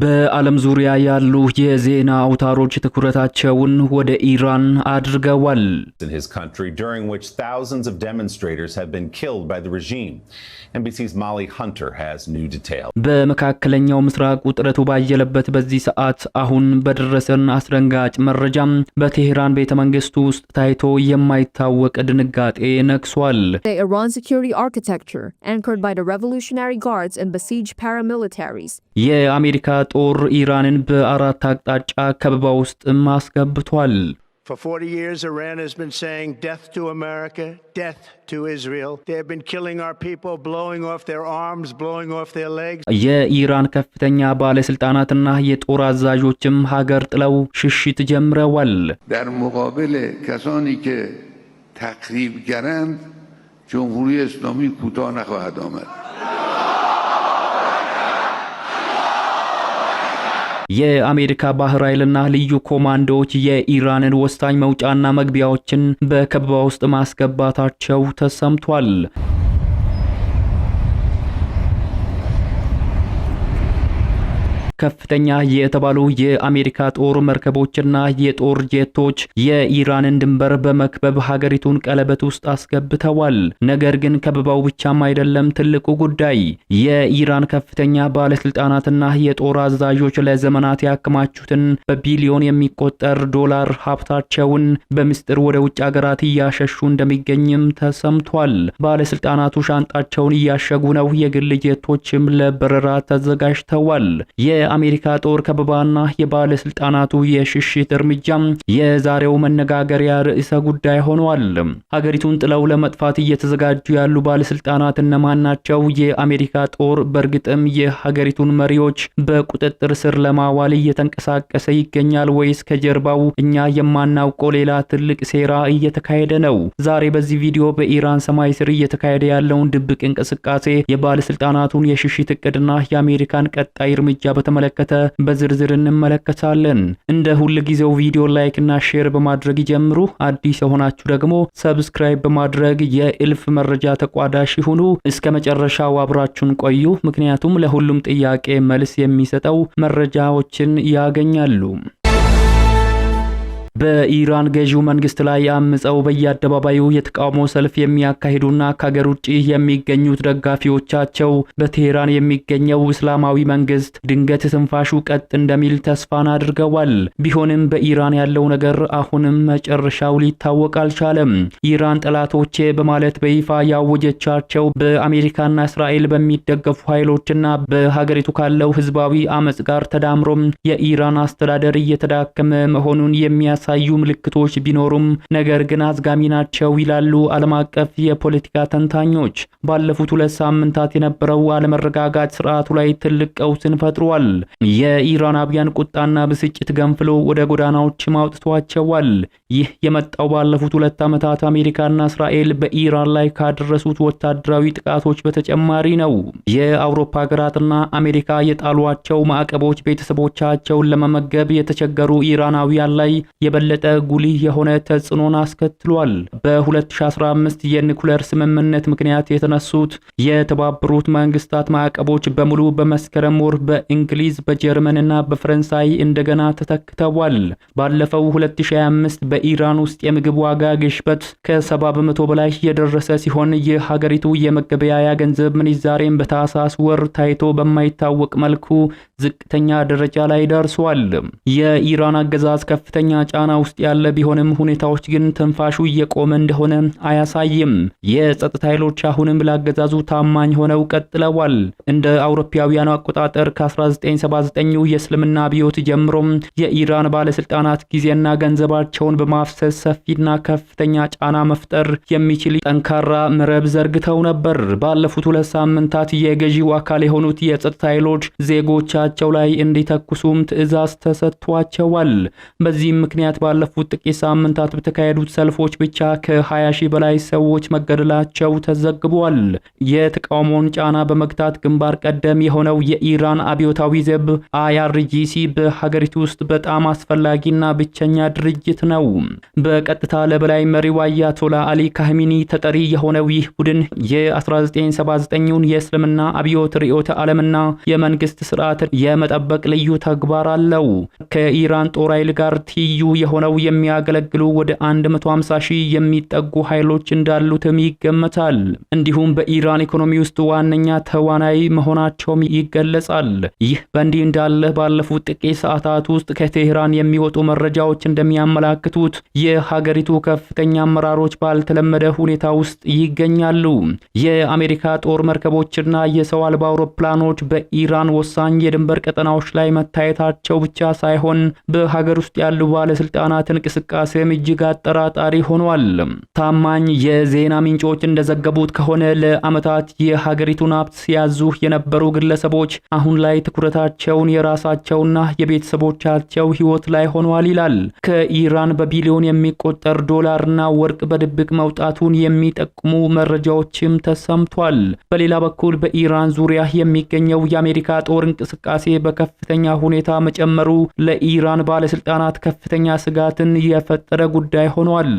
በዓለም ዙሪያ ያሉ የዜና አውታሮች ትኩረታቸውን ወደ ኢራን አድርገዋል። In his country during which thousands of demonstrators have been killed by the regime. NBC's Molly Hunter has new details. በመካከለኛው ምስራቅ ውጥረቱ ባየለበት በዚህ ሰዓት አሁን በደረሰን አስደንጋጭ መረጃም በቴህራን ቤተመንግስት ውስጥ ታይቶ የማይታወቅ ድንጋጤ ነክሷል። The Iran security architecture anchored by the Revolutionary Guards and besieged paramilitaries. የአሜሪካ ጦር ኢራንን በአራት አቅጣጫ ከበባ ውስጥ ማስገብቷል። For 40 years, Iran has been saying death to America, death to Israel. They have been killing our people, blowing off their arms, blowing off their legs. የኢራን ከፍተኛ ባለስልጣናትና የጦር አዛዦችም ሀገር ጥለው ሽሽት ጀምረዋል። در مقابل کسانی که تخریب کردند جمهوری اسلامی کوتاه نخواهد آمد. የአሜሪካ ባህር ኃይልና ልዩ ኮማንዶዎች የኢራንን ወሳኝ መውጫና መግቢያዎችን በከበባ ውስጥ ማስገባታቸው ተሰምቷል። ከፍተኛ የተባሉ የአሜሪካ ጦር መርከቦችና የጦር ጄቶች የኢራንን ድንበር በመክበብ ሀገሪቱን ቀለበት ውስጥ አስገብተዋል። ነገር ግን ከበባው ብቻም አይደለም ትልቁ ጉዳይ። የኢራን ከፍተኛ ባለስልጣናትና የጦር አዛዦች ለዘመናት ያከማቹትን በቢሊዮን የሚቆጠር ዶላር ሀብታቸውን በምስጢር ወደ ውጭ ሀገራት እያሸሹ እንደሚገኝም ተሰምቷል። ባለስልጣናቱ ሻንጣቸውን እያሸጉ ነው። የግል ጄቶችም ለበረራ ተዘጋጅተዋል። የአሜሪካ ጦር ከበባና የባለስልጣናቱ የሽሽት እርምጃም የዛሬው መነጋገሪያ ርዕሰ ጉዳይ ሆኗል። ሀገሪቱን ጥለው ለመጥፋት እየተዘጋጁ ያሉ ባለስልጣናት እነማን ናቸው? የአሜሪካ ጦር በእርግጥም የሀገሪቱን መሪዎች በቁጥጥር ስር ለማዋል እየተንቀሳቀሰ ይገኛል ወይስ ከጀርባው እኛ የማናውቀው ሌላ ትልቅ ሴራ እየተካሄደ ነው? ዛሬ በዚህ ቪዲዮ በኢራን ሰማይ ስር እየተካሄደ ያለውን ድብቅ እንቅስቃሴ፣ የባለስልጣናቱን የሽሽት እቅድና የአሜሪካን ቀጣይ እርምጃ በተመለከተ በዝርዝር እንመለከታለን። እንደ ሁሉ ጊዜው ቪዲዮ ላይክ እና ሼር በማድረግ ይጀምሩ። አዲስ የሆናችሁ ደግሞ ሰብስክራይብ በማድረግ የእልፍ መረጃ ተቋዳሽ ይሁኑ። እስከ መጨረሻው አብራችሁን ቆዩ። ምክንያቱም ለሁሉም ጥያቄ መልስ የሚሰጠው መረጃዎችን ያገኛሉ። በኢራን ገዢው መንግስት ላይ አምፀው በየአደባባዩ የተቃውሞ ሰልፍ የሚያካሂዱና ከሀገር ውጪ የሚገኙት ደጋፊዎቻቸው በቴህራን የሚገኘው እስላማዊ መንግስት ድንገት ትንፋሹ ቀጥ እንደሚል ተስፋን አድርገዋል። ቢሆንም በኢራን ያለው ነገር አሁንም መጨረሻው ሊታወቅ አልቻለም። ኢራን ጠላቶቼ በማለት በይፋ ያወጀቻቸው በአሜሪካና እስራኤል በሚደገፉ ኃይሎችና በሀገሪቱ ካለው ህዝባዊ አመጽ ጋር ተዳምሮም የኢራን አስተዳደር እየተዳከመ መሆኑን የሚያሳዩ ምልክቶች ቢኖሩም ነገር ግን አዝጋሚ ናቸው ይላሉ ዓለም አቀፍ የፖለቲካ ተንታኞች። ባለፉት 2 ሳምንታት የነበረው አለመረጋጋት ስርዓቱ ላይ ትልቅ ቀውስን ፈጥሯል። የኢራናውያን ቁጣና ብስጭት ገንፍሎ ወደ ጎዳናዎች ማውጥቷቸዋል። ይህ የመጣው ባለፉት 2 ዓመታት አሜሪካና እስራኤል በኢራን ላይ ካደረሱት ወታደራዊ ጥቃቶች በተጨማሪ ነው። የአውሮፓ ሀገራትና አሜሪካ የጣሏቸው ማዕቀቦች ቤተሰቦቻቸውን ለመመገብ የተቸገሩ ኢራናውያን ላይ የበለጠ ጉልህ የሆነ ተጽዕኖን አስከትሏል። በ2015 የኒኩሌር ስምምነት ምክንያት የተነሱት የተባበሩት መንግስታት ማዕቀቦች በሙሉ በመስከረም ወር በእንግሊዝ በጀርመንና በፈረንሳይ እንደገና ተተክተዋል። ባለፈው 2025 በኢራን ውስጥ የምግብ ዋጋ ግሽበት ከ70 በመቶ በላይ የደረሰ ሲሆን የሀገሪቱ የመገበያያ ገንዘብ ምንዛሬም በታህሳስ ወር ታይቶ በማይታወቅ መልኩ ዝቅተኛ ደረጃ ላይ ደርሷል። የኢራን አገዛዝ ከፍተኛ ጫና ውስጥ ያለ ቢሆንም ሁኔታዎች ግን ትንፋሹ እየቆመ እንደሆነ አያሳይም። የጸጥታ ኃይሎች አሁንም ለአገዛዙ ታማኝ ሆነው ቀጥለዋል። እንደ አውሮፓውያኑ አቆጣጠር ከ1979 የእስልምና አብዮት ጀምሮ የኢራን ባለስልጣናት ጊዜና ገንዘባቸውን በማፍሰስ ሰፊና ከፍተኛ ጫና መፍጠር የሚችል ጠንካራ መረብ ዘርግተው ነበር። ባለፉት 2 ሳምንታት የገዢው አካል የሆኑት የጸጥታ ኃይሎች ዜጎቻቸው ላይ እንዲተኩሱም ትዕዛዝ ተሰጥቷቸዋል። በዚህም ምክንያት ምክንያት ባለፉት ጥቂት ሳምንታት በተካሄዱት ሰልፎች ብቻ ከ20 ሺህ በላይ ሰዎች መገደላቸው ተዘግቧል። የተቃውሞውን ጫና በመግታት ግንባር ቀደም የሆነው የኢራን አብዮታዊ ዘብ IRGC በሀገሪቱ ውስጥ በጣም አስፈላጊና ብቸኛ ድርጅት ነው። በቀጥታ ለበላይ መሪው አያቶላ አሊ ካህሚኒ ተጠሪ የሆነው ይህ ቡድን የ1979ን የእስልምና አብዮት ርዕዮተ ዓለምና የመንግስት ስርዓት የመጠበቅ ልዩ ተግባር አለው። ከኢራን ጦር ኃይል ጋር ትይዩ የሆነው የሚያገለግሉ ወደ 150 ሺህ የሚጠጉ ኃይሎች እንዳሉትም ይገመታል። እንዲሁም በኢራን ኢኮኖሚ ውስጥ ዋነኛ ተዋናይ መሆናቸውም ይገለጻል። ይህ በእንዲህ እንዳለ ባለፉት ጥቂት ሰዓታት ውስጥ ከቴህራን የሚወጡ መረጃዎች እንደሚያመላክቱት የሀገሪቱ ከፍተኛ አመራሮች ባልተለመደ ሁኔታ ውስጥ ይገኛሉ። የአሜሪካ ጦር መርከቦችና የሰው አልባ አውሮፕላኖች በኢራን ወሳኝ የድንበር ቀጠናዎች ላይ መታየታቸው ብቻ ሳይሆን በሀገር ውስጥ ያሉ ባለስልጣናት እንቅስቃሴም እጅግ አጠራጣሪ ሆኗል። ታማኝ የዜና ምንጮች እንደዘገቡት ከሆነ ለዓመታት የሀገሪቱን ሀብት ሲያዙ የነበሩ ግለሰቦች አሁን ላይ ትኩረታቸውን የራሳቸውና የቤተሰቦቻቸው ሕይወት ላይ ሆኗል ይላል። ከኢራን በቢሊዮን የሚቆጠር ዶላርና ወርቅ በድብቅ መውጣቱን የሚጠቁሙ መረጃዎችም ተሰምቷል። በሌላ በኩል በኢራን ዙሪያ የሚገኘው የአሜሪካ ጦር እንቅስቃሴ በከፍተኛ ሁኔታ መጨመሩ ለኢራን ባለስልጣናት ከፍተኛ ስጋትን የፈጠረ ጉዳይ ሆኗል።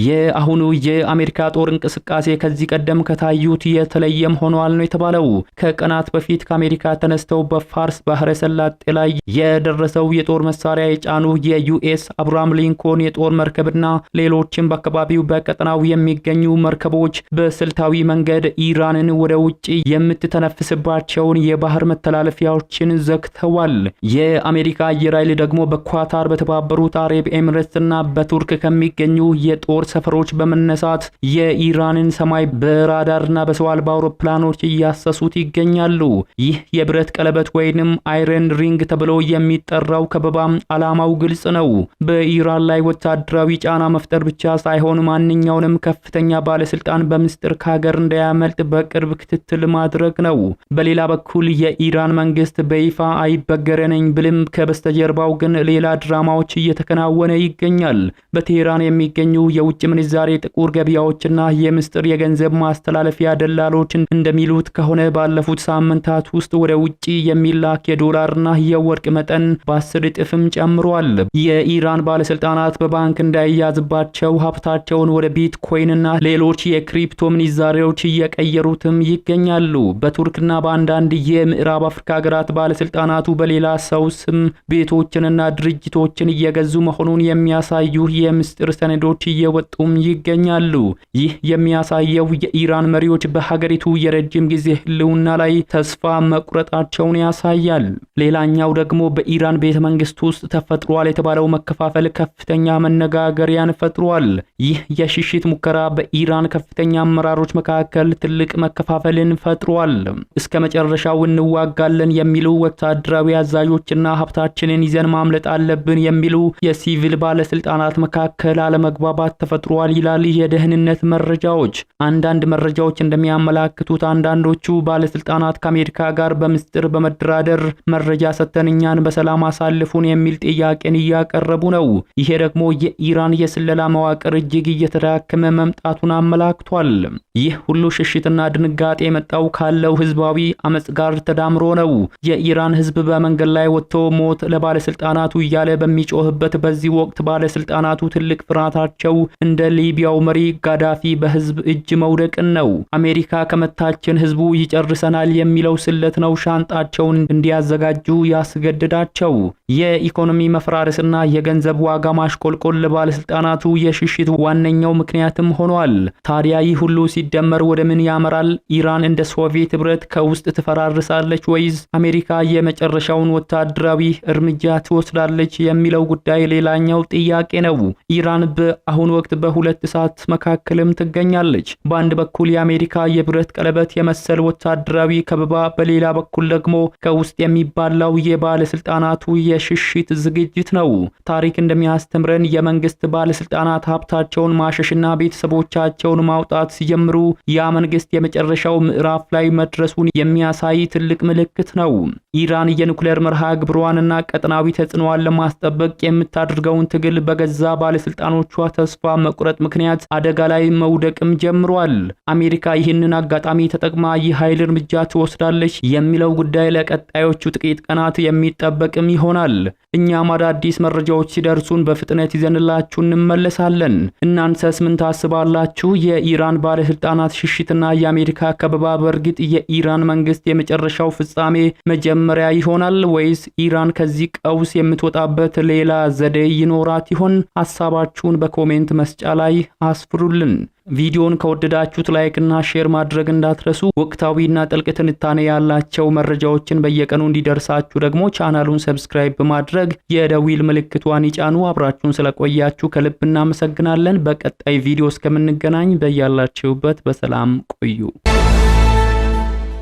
የአሁኑ የአሜሪካ ጦር እንቅስቃሴ ከዚህ ቀደም ከታዩት የተለየም ሆኗል ነው የተባለው። ከቀናት በፊት ከአሜሪካ ተነስተው በፋርስ ባህረ ሰላጤ ላይ የደረሰው የጦር መሳሪያ የጫኑ የዩኤስ አብርሃም ሊንኮን የጦር መርከብና ሌሎችም በአካባቢው በቀጠናው የሚገኙ መርከቦች በስልታዊ መንገድ ኢራንን ወደ ውጪ የምትተነፍስባቸውን የባህር መተላለፊያዎችን ዘግተዋል። የአሜሪካ አየር ኃይል ደግሞ በኳታር በተባበሩት አረብ ኤሚሬትስና በቱርክ ከሚገኙ የጦር ሰፈሮች በመነሳት የኢራንን ሰማይ በራዳርና በሰው አልባ አውሮፕላኖች እያሰሱት ይገኛሉ። ይህ የብረት ቀለበት ወይንም አይረን ሪንግ ተብሎ የሚጠራው ከበባ ዓላማው ግልጽ ነው። በኢራን ላይ ወታደራዊ ጫና መፍጠር ብቻ ሳይሆን ማንኛውንም ከፍተኛ ባለስልጣን በምስጢር ከሀገር እንዳያመልጥ በቅርብ ክትትል ማድረግ ነው። በሌላ በኩል የኢራን መንግስት በይፋ አይበገረነኝ ብልም ከበስተጀርባው ግን ሌላ ድራማዎች እየተከናወነ ይገኛል። በቴህራን የሚገኙ የውጭ ምንዛሬ ጥቁር ገበያዎችና የምስጢር የገንዘብ ማስተላለፊያ ደላሎች እንደሚሉት ከሆነ ባለፉት ሳምንታት ውስጥ ወደ ውጪ የሚላክ የዶላርና የወርቅ መጠን በ10 እጥፍም ጨምሯል። የኢራን ባለስልጣናት በባንክ እንዳይያዝባቸው ሀብታቸውን ወደ ቢትኮይንና ሌሎች የክሪፕቶ ምንዛሬዎች እየቀየሩትም ይገኛሉ። በቱርክና በአንዳንድ የምዕራብ አፍሪካ ሀገራት ባለስልጣናቱ በሌላ ሰው ስም ቤቶችንና ድርጅቶችን እየገዙ መሆኑን የሚያሳዩ የምስጢር ሰነዶች እየወጡም ይገኛሉ። ይህ የሚያሳየው የኢራን መሪዎች በሀገሪቱ የረጅም ጊዜ ህልውና ላይ ተስፋ መቁረጣቸውን ያሳያል። ሌላኛው ደግሞ በኢራን ቤተ መንግስት ውስጥ ተፈጥሯል የተባለው መከፋፈል ከፍተኛ መነጋገሪያን ፈጥሯል። ይህ የሽሽት ሙከራ በኢራን ከፍተኛ አመራሮች መካከል ትልቅ መከፋፈልን ፈጥሯል። እስከ መጨረሻው እንዋጋለን የሚሉ ወታደራዊ አዛዦችና ሀብታችንን ይዘን ማምለጥ አለብን የሚሉ የሲቪል ባለስልጣናት መካከል አለመግባባት ተፈጥሯል ይላል የደህንነት መረጃዎች። አንዳንድ መረጃዎች እንደሚያመላክቱት አንዳንዶቹ ባለስልጣናት ከአሜሪካ ጋር በምስጢር በመደራደር መረጃ ሰጥተን እኛን በሰላም አሳልፉን የሚል ጥያቄን እያቀረቡ ነው። ይሄ ደግሞ የኢራን የስለላ መዋቅር እጅግ እየተዳከመ መምጣቱን አመላክቷል። ይህ ሁሉ ሽሽትና ድንጋጤ የመጣው ካለው ህዝባዊ አመጽ ጋር ተዳምሮ ነው። የኢራን ህዝብ በመንገድ ላይ ወጥቶ ሞት ለባለስልጣናቱ እያለ በሚጮህበት በዚህ ወቅት ባለስልጣናቱ ትልቅ ፍርሃታቸው እንደ ሊቢያው መሪ ጋዳፊ በህዝብ እጅ መውደቅን ነው። አሜሪካ ከመታችን ህዝቡ ይጨርሰናል የሚለው ስለት ነው ሻንጣቸውን እንዲያዘጋጁ ያስገድዳቸው። የኢኮኖሚ መፈራረስና የገንዘብ ዋጋ ማሽቆልቆል ለባለስልጣናቱ የሽሽት ዋነኛው ምክንያትም ሆኗል። ታዲያ ይህ ሁሉ ሲደመር ወደ ምን ያመራል? ኢራን እንደ ሶቪየት ህብረት ከውስጥ ትፈራርሳለች ወይስ አሜሪካ የመጨረሻውን ወታደራዊ እርምጃ ትወስዳለች የሚለው ጉዳይ ሌላኛው ጥያቄ ነው። ኢራን በአሁኑ ወቅት በሁለት እሳት መካከልም ትገኛለች። በአንድ በኩል የአሜሪካ የብረት ቀለበት የመሰል ወታደራዊ ከበባ፣ በሌላ በኩል ደግሞ ከውስጥ የሚባላው የባለስልጣናቱ የሽሽት ዝግጅት ነው። ታሪክ እንደሚያስተምረን የመንግስት ባለስልጣናት ሀብታቸውን ማሸሽና ቤተሰቦቻቸውን ማውጣት ሲጀምሩ ያ መንግስት የመጨረሻው ምዕራፍ ላይ መድረሱን የሚያሳይ ትልቅ ምልክት ነው። ኢራን የኑክሌር መርሃ ግብሯንና ቀጠናዊ ተጽዕኖዋን ለማስጠበቅ የምታደርገውን ትግል በገዛ ባለስልጣኖቿ ተስፋ መቁረጥ ምክንያት አደጋ ላይ መውደቅም ጀምሯል። አሜሪካ ይህንን አጋጣሚ ተጠቅማ የኃይል እርምጃ ትወስዳለች የሚለው ጉዳይ ለቀጣዮቹ ጥቂት ቀናት የሚጠበቅም ይሆናል። እኛም አዳዲስ መረጃዎች ሲደርሱን በፍጥነት ይዘንላችሁ እንመለሳለን። እናንተስ ምን ታስባላችሁ? የኢራን ባለስልጣናት ሽሽትና የአሜሪካ ከበባ በእርግጥ የኢራን መንግስት የመጨረሻው ፍጻሜ መጀመሪያ ይሆናል ወይስ ኢራን ከዚህ ቀውስ የምትወጣበት ሌላ ዘዴ ይኖራት ይሆን? ሐሳባችሁን በኮሜንት መስጫ ላይ አስፍሩልን። ቪዲዮን ከወደዳችሁት ላይክ እና ሼር ማድረግ እንዳትረሱ። ወቅታዊና ጥልቅ ትንታኔ ያላቸው መረጃዎችን በየቀኑ እንዲደርሳችሁ ደግሞ ቻናሉን ሰብስክራይብ በማድረግ የደዊል ምልክቷን ይጫኑ። አብራችሁን ስለቆያችሁ ከልብ እናመሰግናለን። በቀጣይ ቪዲዮ እስከምንገናኝ በያላችሁበት በሰላም ቆዩ።